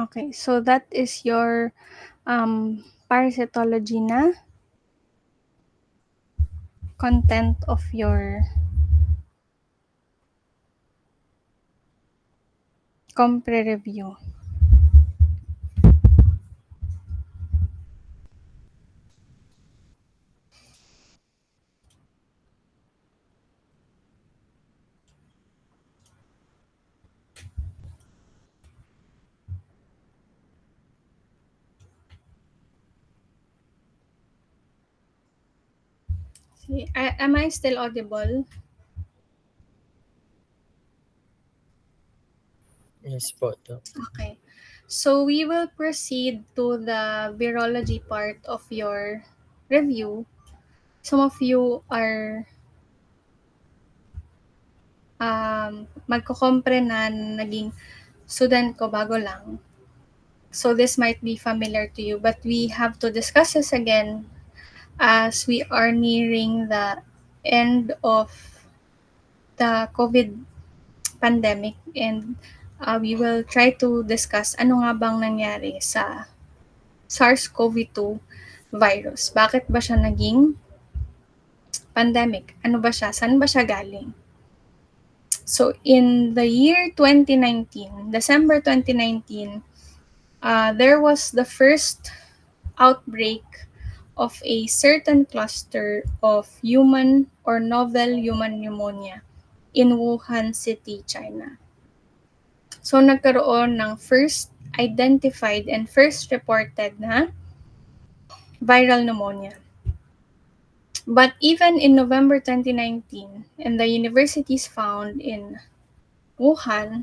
Okay, so that is your parasitology na content of your compre review. See, am I still audible? Yes po, Doc. Okay. So we will proceed to the virology part of your review. Some of you are magkukompre na naging student ko bago lang. So this might be familiar to you, but we have to discuss this again as we are nearing the end of the COVID pandemic, and we will try to discuss ano nga bang nangyari sa SARS-CoV-2 virus. Bakit ba siya naging pandemic? Ano ba siya? Saan ba siya galing? So in the year 2019, December 2019, there was the first outbreak of a certain cluster of human or novel human pneumonia in Wuhan City, China. So nagkaroon ng first identified and first reported na viral pneumonia. But even in November 2019, in the universities found in Wuhan,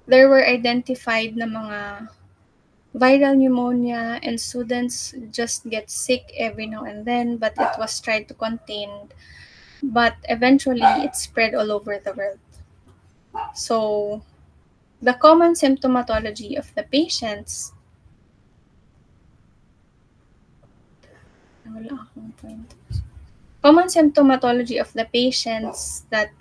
there were identified na mga viral pneumonia, and students just get sick every now and then, but it was tried to contain. But eventually, it spread all over the world. So, the common symptomatology of the patients common symptomatology of the patients that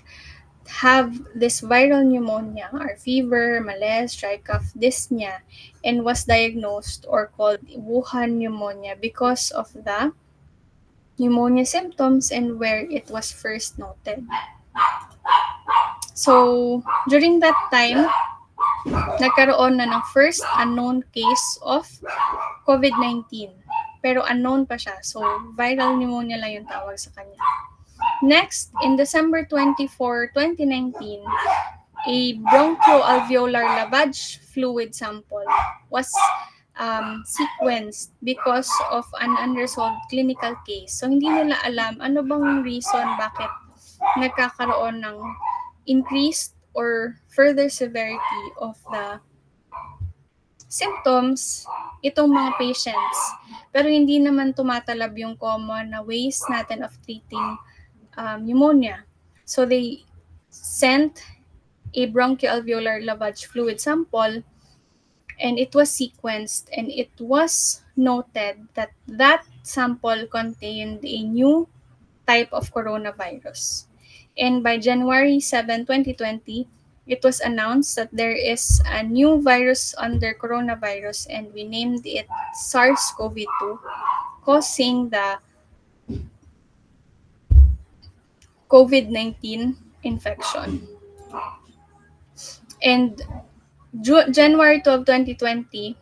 have this viral pneumonia are fever, malaise, dry cough, dyspnea, and was diagnosed or called Wuhan pneumonia because of the pneumonia symptoms and where it was first noted. So, during that time, nagkaroon na ng first unknown case of COVID-19. Pero unknown pa siya. So, viral pneumonia lang yung tawag sa kanya. Next, in December 24, 2019, a bronchoalveolar lavage fluid sample was sequenced because of an unresolved clinical case. So, hindi nila alam ano bang reason bakit nagkakaroon ng increased or further severity of the symptoms itong mga patients. Pero hindi naman tumatalab yung common na ways natin of treating pneumonia. So they sent a bronchoalveolar lavage fluid sample, and it was sequenced, and it was noted that that sample contained a new type of coronavirus. And by January 7, 2020, it was announced that there is a new virus under coronavirus, and we named it SARS-CoV-2, causing the COVID-19 infection. And January 12, 2020,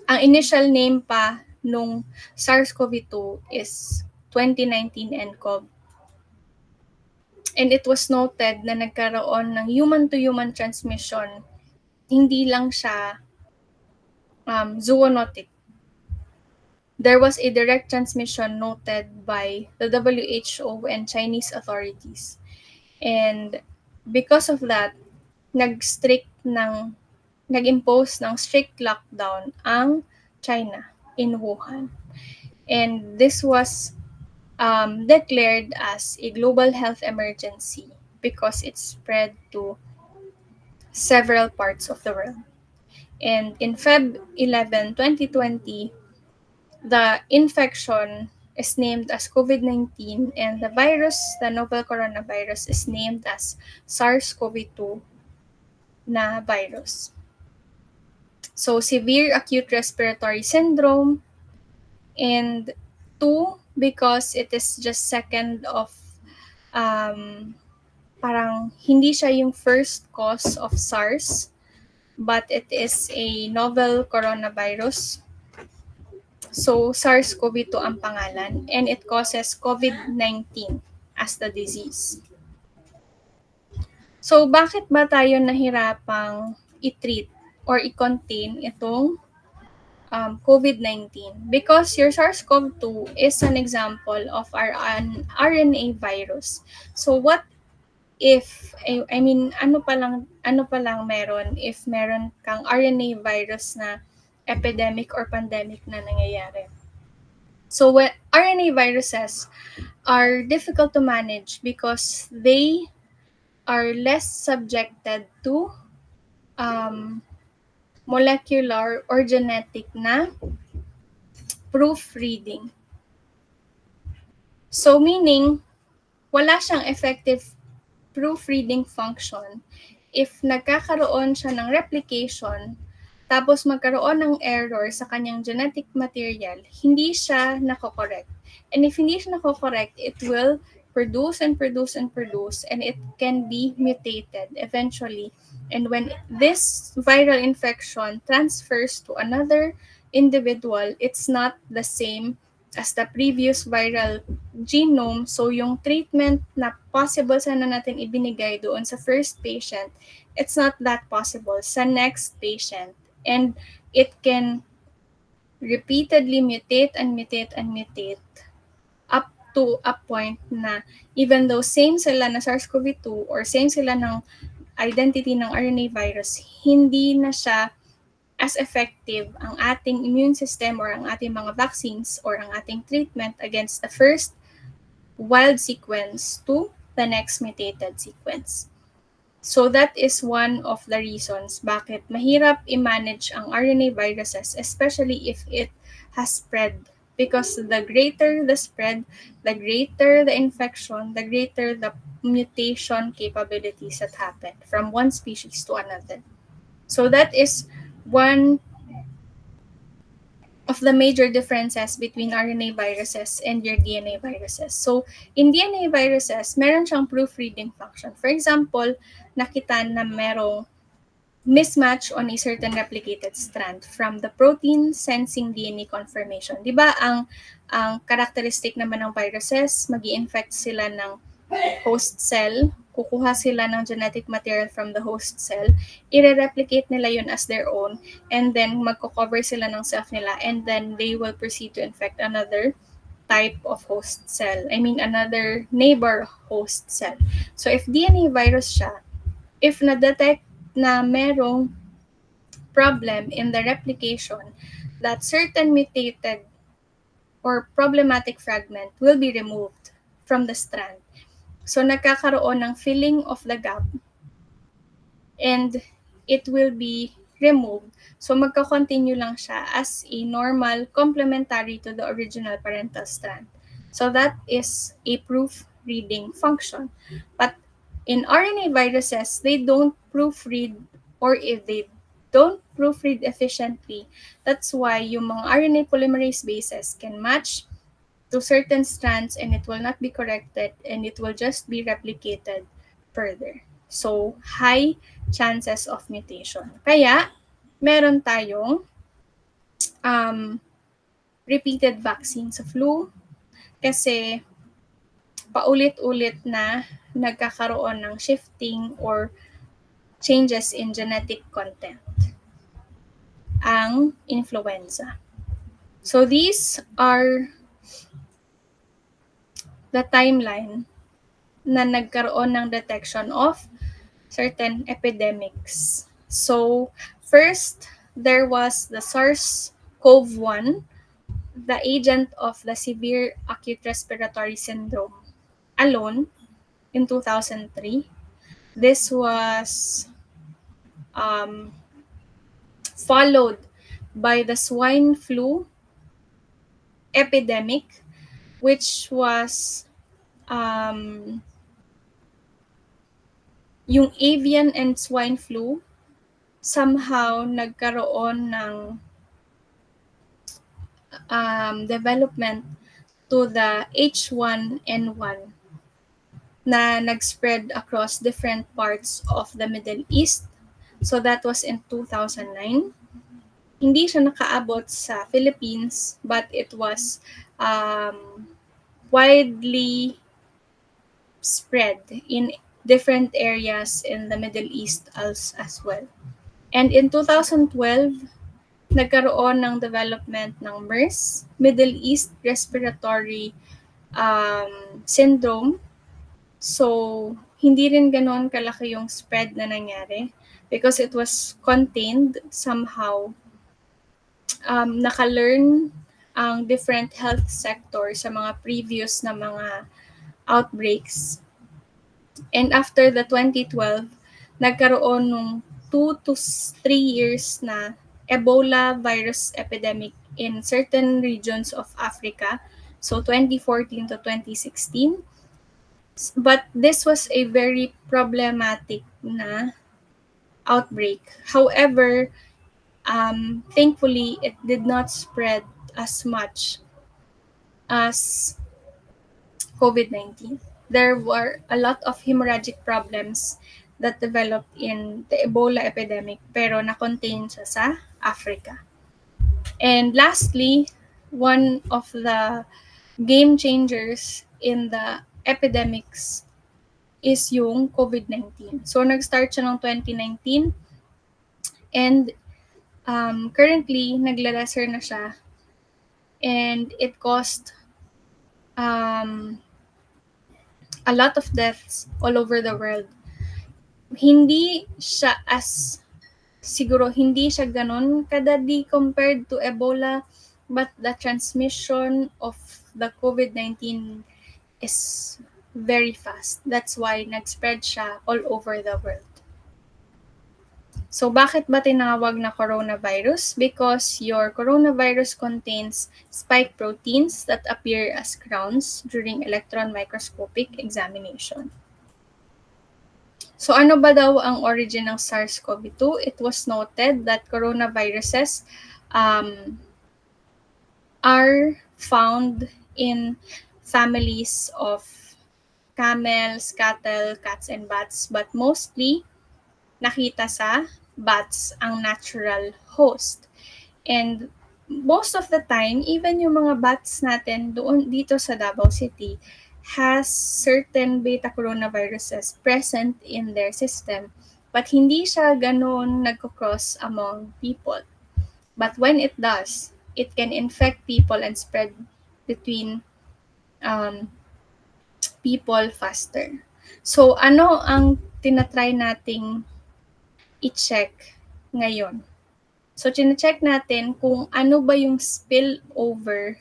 ang initial name pa nung SARS-CoV-2 is 2019 nCoV. And it was noted na nagkaroon ng human-to-human transmission. Hindi lang siya zoonotic. There was a direct transmission noted by the WHO and Chinese authorities. And because of that, nag-impose ng strict lockdown ang China in Wuhan. And this was declared as a global health emergency because it spread to several parts of the world. And in Feb 11, 2020, the infection is named as COVID-19, and the virus, the novel coronavirus, is named as SARS-CoV-2. na virus. So, severe acute respiratory syndrome, and two, because it is just second of, parang hindi siya yung first cause of SARS, but it is a novel coronavirus. So, SARS-CoV-2 ang pangalan, and it causes COVID-19 as the disease. So, bakit ba tayo nahirapang i-treat or i-contain itong COVID-19? Because your SARS-CoV-2 is an example of an RNA virus. So, what if, I mean, ano pa lang meron if meron kang RNA virus na epidemic or pandemic na nangyayari? So, RNA viruses are difficult to manage because they are less subjected to molecular or genetic na proofreading. So, meaning, wala siyang effective proofreading function if nagkakaroon siya ng replication tapos magkaroon ng error sa kanyang genetic material, hindi siya nako-correct. And if hindi siya nako-correct, it will produce and produce and produce, and it can be mutated eventually. And when this viral infection transfers to another individual, it's not the same as the previous viral genome. So yung treatment na possible sana natin ibinigay doon sa first patient, it's not that possible sa next patient. And it can repeatedly mutate and mutate and mutate up to a point na even though same sila na SARS-CoV-2 or same sila ng identity ng RNA virus, hindi na siya as effective ang ating immune system or ang ating mga vaccines or ang ating treatment against the first wild sequence to the next mutated sequence. So that is one of the reasons bakit mahirap i-manage ang RNA viruses, especially if it has spread. Because the greater the spread, the greater the infection, the greater the mutation capabilities that happen from one species to another. So that is one of the major differences between RNA viruses and your DNA viruses. So, in DNA viruses, meron siyang proofreading function. For example, nakita na merong mismatch on a certain replicated strand from the protein sensing DNA confirmation. 'Di ba ang characteristic naman ng viruses, magi-infect sila ng host cell, kukuha sila ng genetic material from the host cell, i-replicate nila yun as their own, and then magko-cover sila ng self nila, and then they will proceed to infect another type of host cell. I mean, another neighbor host cell. So, if DNA virus siya, if na-detect na merong problem in the replication, that certain mutated or problematic fragment will be removed from the strand. So, nagkakaroon ng filling of the gap and it will be removed. So, magka-continue lang siya as a normal complementary to the original parental strand. So, that is a proofreading function. But in RNA viruses, they don't proofread, or if they don't proofread efficiently, that's why yung mga RNA polymerase bases can match to certain strands and it will not be corrected and it will just be replicated further. So, high chances of mutation. Kaya, meron tayong repeated vaccine sa flu kasi paulit-ulit na nagkakaroon ng shifting or changes in genetic content ang influenza. So, these are the timeline na nagkaroon ng detection of certain epidemics. So, first, there was the SARS-CoV-1, the agent of the severe acute respiratory syndrome alone in 2003. This was followed by the swine flu epidemic, which was yung avian and swine flu somehow nagkaroon ng development to the H1N1 na nag-spread across different parts of the Middle East. So that was in 2009. Hindi siya nakaabot sa Philippines, but it was widely spread in different areas in the Middle East as well. And in 2012, nagkaroon ng development ng MERS, Middle East Respiratory Syndrome. So, hindi rin ganon kalaki yung spread na nangyari because it was contained somehow. Naka-learn ang different health sector sa mga previous na mga outbreaks. And after the 2012, nagkaroon nung 2 to 3 years na Ebola virus epidemic in certain regions of Africa. So 2014 to 2016. But this was a very problematic na outbreak. However, thankfully, it did not spread as much as COVID-19. There were a lot of hemorrhagic problems that developed in the Ebola epidemic pero na-contain siya sa Africa. And lastly, one of the game changers in the epidemics is yung COVID-19. So, nag-start siya noong 2019 and currently, nagla-lesser na siya and it caused a lot of deaths all over the world. Hindi siya siguro hindi siya ganon kadadi compared to Ebola, but the transmission of the COVID-19 is very fast. That's why nag-spread siya all over the world. So, bakit ba tinawag na coronavirus? Because your coronavirus contains spike proteins that appear as crowns during electron microscopic examination. So, ano ba daw ang origin ng SARS-CoV-2? It was noted that coronaviruses are found in families of camels, cattle, cats, and bats, but mostly nakita sa bats ang natural host. And most of the time, even yung mga bats natin doon dito sa Davao City has certain beta coronaviruses present in their system, but hindi siya ganun nagko-cross among people. But when it does, it can infect people and spread between people faster. So, ano ang tinatry nating i-check ngayon? So, chine-check natin kung ano ba yung spillover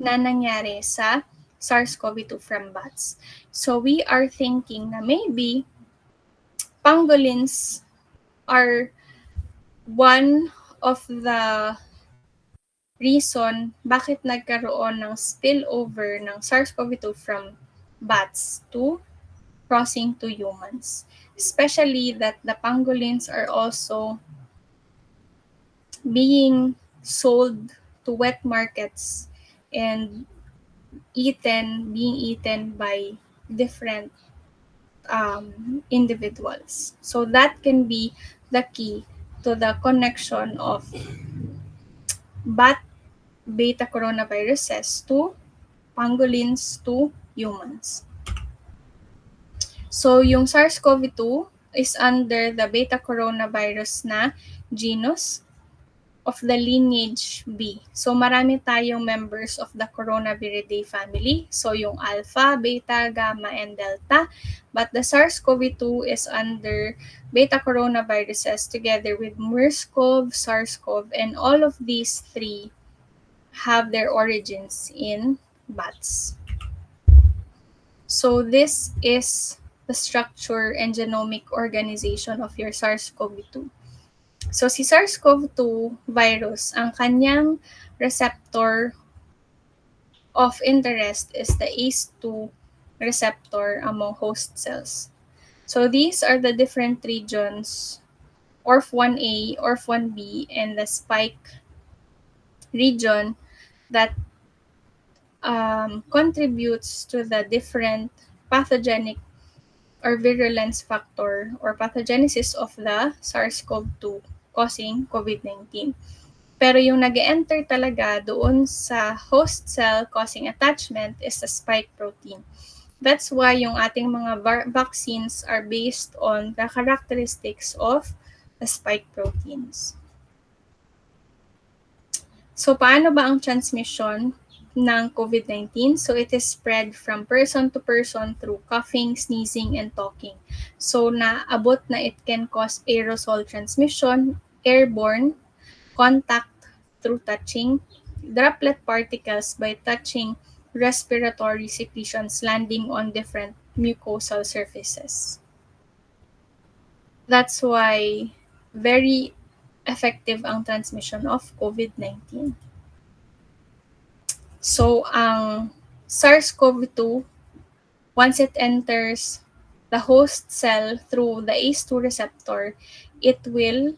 na nangyari sa SARS-CoV-2 from bats. So, we are thinking na maybe pangolins are one of the reason bakit nagkaroon ng spillover ng SARS-CoV-2 from bats to crossing to humans. Especially that the pangolins are also being sold to wet markets and being eaten by different individuals. So that can be the key to the connection of bat beta coronaviruses to pangolins to humans. So yung SARS-CoV-2 is under the beta coronavirus na genus of the lineage B. So marami tayong members of the Coronaviridae family. So yung alpha, beta, gamma, and delta. But the SARS-CoV-2 is under beta coronaviruses together with MERS-CoV, SARS-CoV, and all of these three have their origins in bats. So this is the structure and genomic organization of your SARS-CoV-2. So si SARS-CoV-2 virus, ang kanyang receptor of interest is the ACE2 receptor among host cells. So these are the different regions ORF1A, ORF1B, and the spike region that contributes to the different pathogenic or virulence factor or pathogenesis of the SARS-CoV-2 causing COVID-19. Pero yung nag-enter talaga doon sa host cell causing attachment is the spike protein. That's why yung ating mga vaccines are based on the characteristics of the spike proteins. So, paano ba ang transmission ng COVID-19? So, it is spread from person to person through coughing, sneezing, and talking. So, naabot na it can cause aerosol transmission, airborne, contact through touching, droplet particles by touching respiratory secretions landing on different mucosal surfaces. That's why very effective ang transmission of COVID-19. So, ang SARS-CoV-2, once it enters the host cell through the ACE2 receptor, it will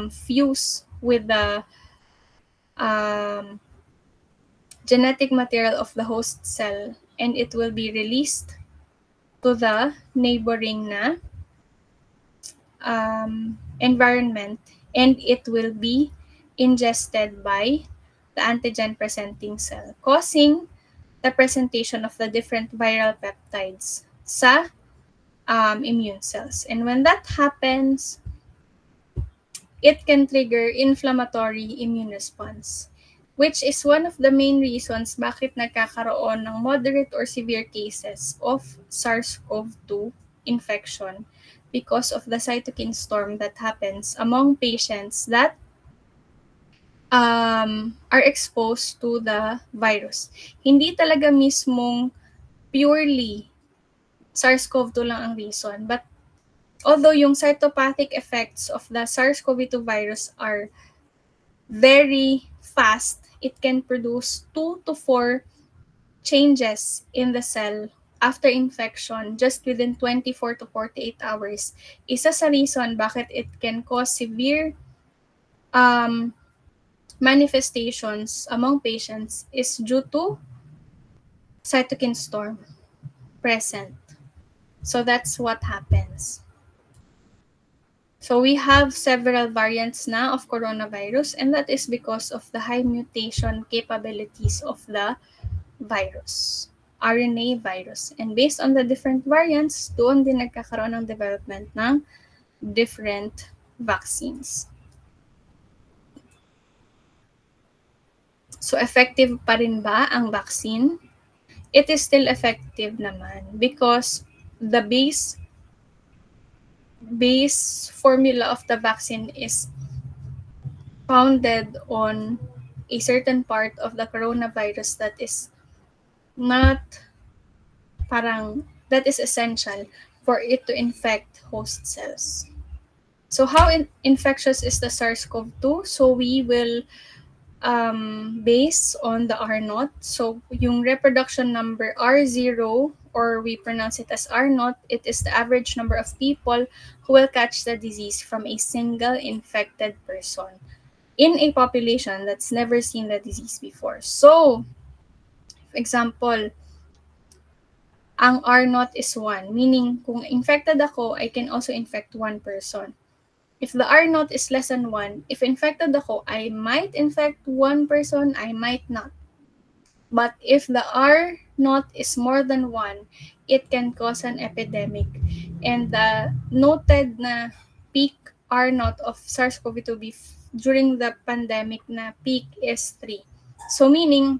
fuse with the genetic material of the host cell and it will be released to the neighboring na environment and it will be ingested by the antigen presenting cell, causing the presentation of the different viral peptides sa immune cells. And when that happens, it can trigger inflammatory immune response, which is one of the main reasons bakit nagkakaroon ng moderate or severe cases of SARS-CoV-2 infection because of the cytokine storm that happens among patients that are exposed to the virus. Hindi talaga mismong purely SARS-CoV-2 lang ang reason, but although yung cytopathic effects of the SARS-CoV-2 virus are very fast, it can produce 2 to 4 changes in the cell after infection just within 24 to 48 hours. Isa sa reason bakit it can cause severe manifestations among patients is due to cytokine storm present. So that's what happens. So we have several variants na of coronavirus and that is because of the high mutation capabilities of the virus, RNA virus. And based on the different variants, doon din nagkakaroon ng development ng different vaccines. So effective pa rin ba ang vaccine? It is still effective naman because the base formula of the vaccine is founded on a certain part of the coronavirus that is not that is essential for it to infect host cells. So how infectious is the SARS-CoV-2? So we will base on the R0. So yung reproduction number R0, or we pronounce it as R0, it is the average number of people who will catch the disease from a single infected person in a population that's never seen the disease before. So, for example, ang R0 is 1, meaning kung infected ako, I can also infect one person. If the R0 is less than 1, if infected ako, I might infect one person, I might not. But if the R0 is more than 1, it can cause an epidemic. And the noted na peak R0 of SARS-CoV-2 during the pandemic na peak is 3. So meaning,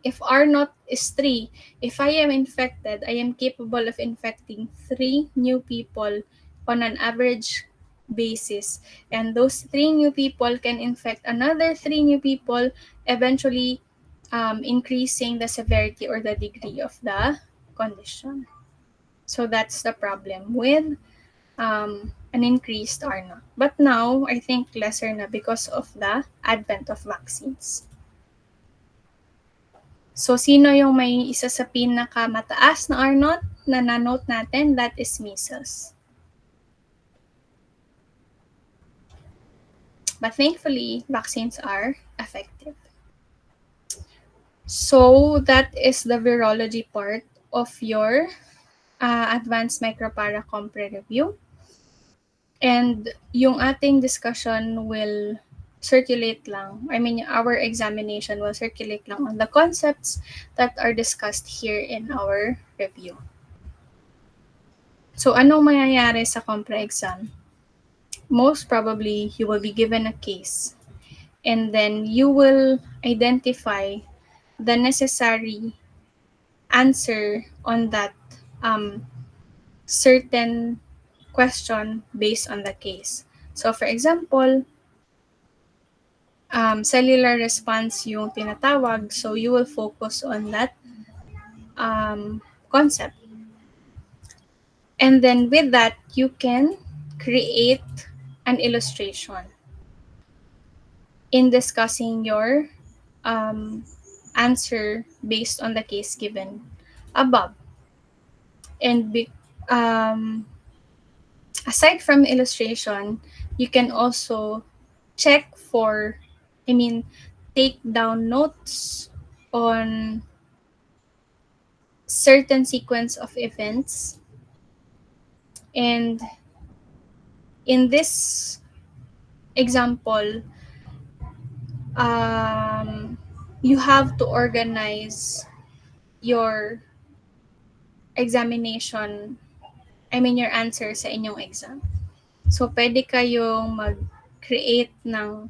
if R0 is 3, if I am infected, I am capable of infecting 3 new people on an average basis. And those 3 new people can infect another 3 new people, eventually increasing the severity or the degree of the condition. So that's the problem with an increased R0. But now, I think lesser na because of the advent of vaccines. So, sino yung may isa sa pinakamataas na R0 na na-note natin? That is measles. But thankfully, vaccines are effective. So that is the virology part of your advanced micropara compre review. And yung ating discussion will circulate lang. I mean, our examination will circulate lang on the concepts that are discussed here in our review. So, anong mangyayari sa compre exam? Most probably, you will be given a case. And then, you will identify the necessary answer on that certain question based on the case. So, for example, cellular response yung tinatawag. So, you will focus on that concept. And then with that, you can create an illustration in discussing your answer based on the case given above. And aside from illustration, you can also check for, take down notes on certain sequence of events. And in this example, you have to organize your examination, your answer sa inyong exam. So, pwede kayong mag-create ng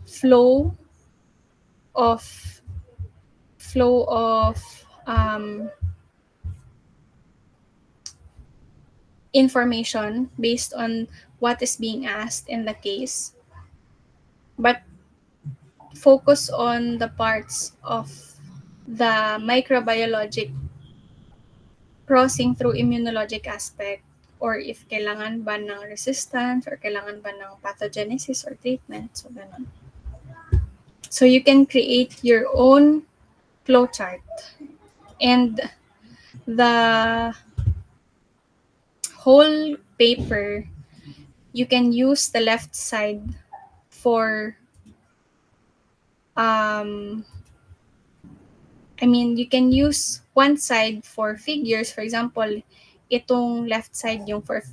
flow of flow of information based on what is being asked in the case, but focus on the parts of the microbiologic crossing through immunologic aspect, or if kailangan ba ng resistance or kailangan ba ng pathogenesis or treatment. So, ganun. So, you can create your own flowchart. And the whole paper, you can use the left side for you can use one side for figures. For example, itong left side yung for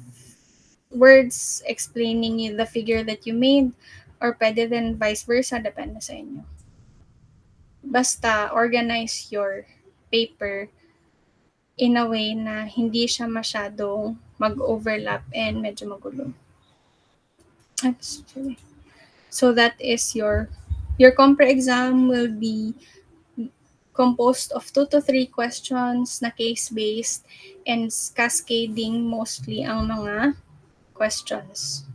words explaining the figure that you made, or pwede din vice versa, depende sa inyo. Basta organize your paper in a way na hindi siya masyadong mag-overlap and medyo magulo. So that is your compre exam will be composed of 2 to 3 questions na case-based and cascading mostly ang mga questions.